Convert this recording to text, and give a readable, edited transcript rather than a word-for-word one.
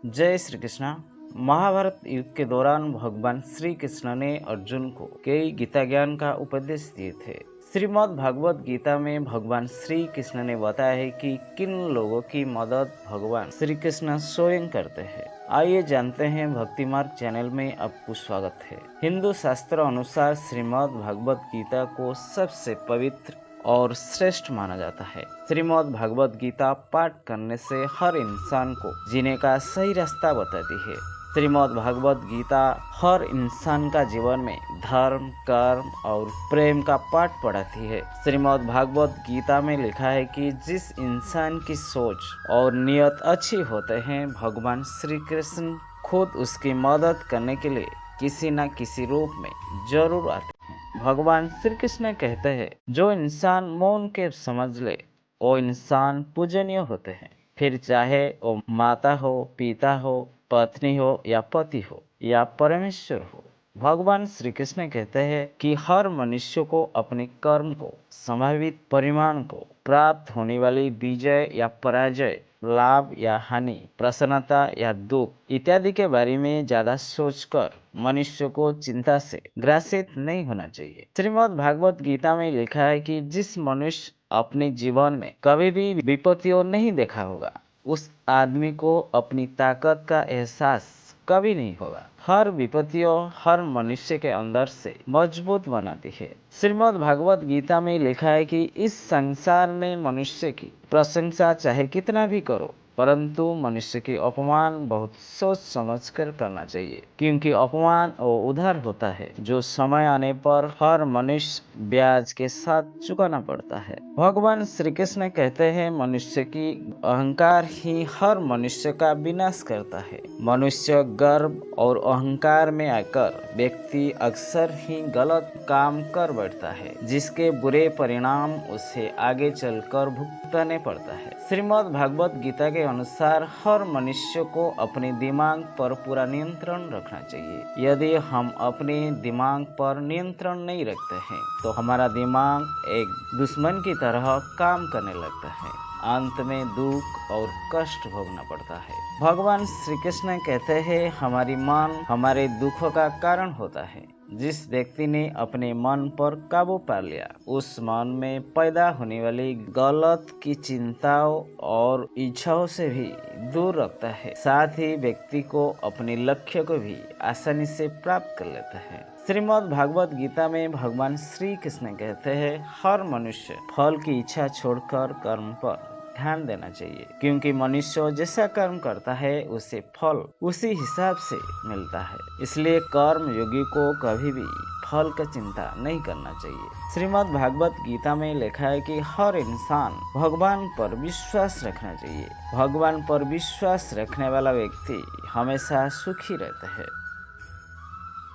जय श्री कृष्णा। महाभारत युद्ध के दौरान भगवान श्री कृष्ण ने अर्जुन को कई गीता ज्ञान का उपदेश दिए थे। श्रीमद् भागवत गीता में भगवान श्री कृष्ण ने बताया है कि किन लोगों की मदद भगवान श्री कृष्ण स्वयं करते हैं। आइए जानते हैं। भक्ति मार्ग चैनल में आपको स्वागत है। हिंदू शास्त्र अनुसार श्रीमद् भागवत गीता को सबसे पवित्र और श्रेष्ठ माना जाता है। श्रीमद् भागवत गीता पाठ करने से हर इंसान को जीने का सही रास्ता बताती है। श्रीमद् भागवत गीता हर इंसान का जीवन में धर्म, कर्म और प्रेम का पाठ पढ़ाती है। श्रीमद् भागवत गीता में लिखा है कि जिस इंसान की सोच और नियत अच्छी होते हैं, भगवान श्री कृष्ण खुद उसकी मदद करने के लिए किसी न किसी रूप में जरूर आते हैं। भगवान श्री कृष्ण कहते हैं, जो इंसान मौन के समझ ले वो इंसान पूजनीय होते हैं। फिर चाहे वो माता हो, पिता हो, पत्नी हो या पति हो या परमेश्वर हो। भगवान श्री कृष्ण कहते हैं कि हर मनुष्य को अपने कर्म को, संभावित परिणाम को, प्राप्त होने वाली विजय या पराजय, लाभ या हानि, प्रसन्नता या दुख इत्यादि के बारे में ज्यादा सोचकर मनुष्य को चिंता से ग्रसित नहीं होना चाहिए। श्रीमद् भागवत गीता में लिखा है कि जिस मनुष्य अपने जीवन में कभी भी विपत्तियों नहीं देखा होगा, उस आदमी को अपनी ताकत का एहसास कभी नहीं होगा। हर विपत्तियों हर मनुष्य के अंदर से मजबूत बनाती है। श्रीमद् भागवत गीता में लिखा है कि इस संसार में मनुष्य की प्रशंसा चाहे कितना भी करो, परंतु मनुष्य की अपमान बहुत सोच समझ कर करना चाहिए, क्योंकि अपमान वो उधार होता है जो समय आने पर हर मनुष्य ब्याज के साथ चुकाना पड़ता है। भगवान श्री कृष्ण कहते हैं, मनुष्य की अहंकार ही हर मनुष्य का विनाश करता है। मनुष्य गर्व और अहंकार में आकर व्यक्ति अक्सर ही गलत काम कर बैठता है, जिसके बुरे परिणाम उसे आगे चलकर भुगतने पड़ता है। श्रीमद् भागवत गीता के अनुसार हर मनुष्य को अपने दिमाग पर पूरा नियंत्रण रखना चाहिए। यदि हम अपने दिमाग पर नियंत्रण नहीं रखते हैं तो हमारा दिमाग एक दुश्मन की तरह काम करने लगता है। अंत में दुख और कष्ट भोगना पड़ता है। भगवान श्री कृष्ण कहते हैं, हमारी मन हमारे दुखों का कारण होता है। जिस व्यक्ति ने अपने मन पर काबू पा लिया, उस मन में पैदा होने वाली गलत की चिंताओं और इच्छाओं से भी दूर रखता है। साथ ही व्यक्ति को अपने लक्ष्य को भी आसानी से प्राप्त कर लेता है। श्रीमद् भागवत गीता में भगवान श्री कृष्ण कहते हैं, हर मनुष्य फल की इच्छा छोड़कर कर्म पर ध्यान देना चाहिए, क्योंकि मनुष्य जैसा कर्म करता है उसे फल उसी हिसाब से मिलता है। इसलिए कर्म योगी को कभी भी फल का चिंता नहीं करना चाहिए। श्रीमद् भागवत गीता में लिखा है कि हर इंसान भगवान पर विश्वास रखना चाहिए। भगवान पर विश्वास रखने वाला व्यक्ति हमेशा सुखी रहता है।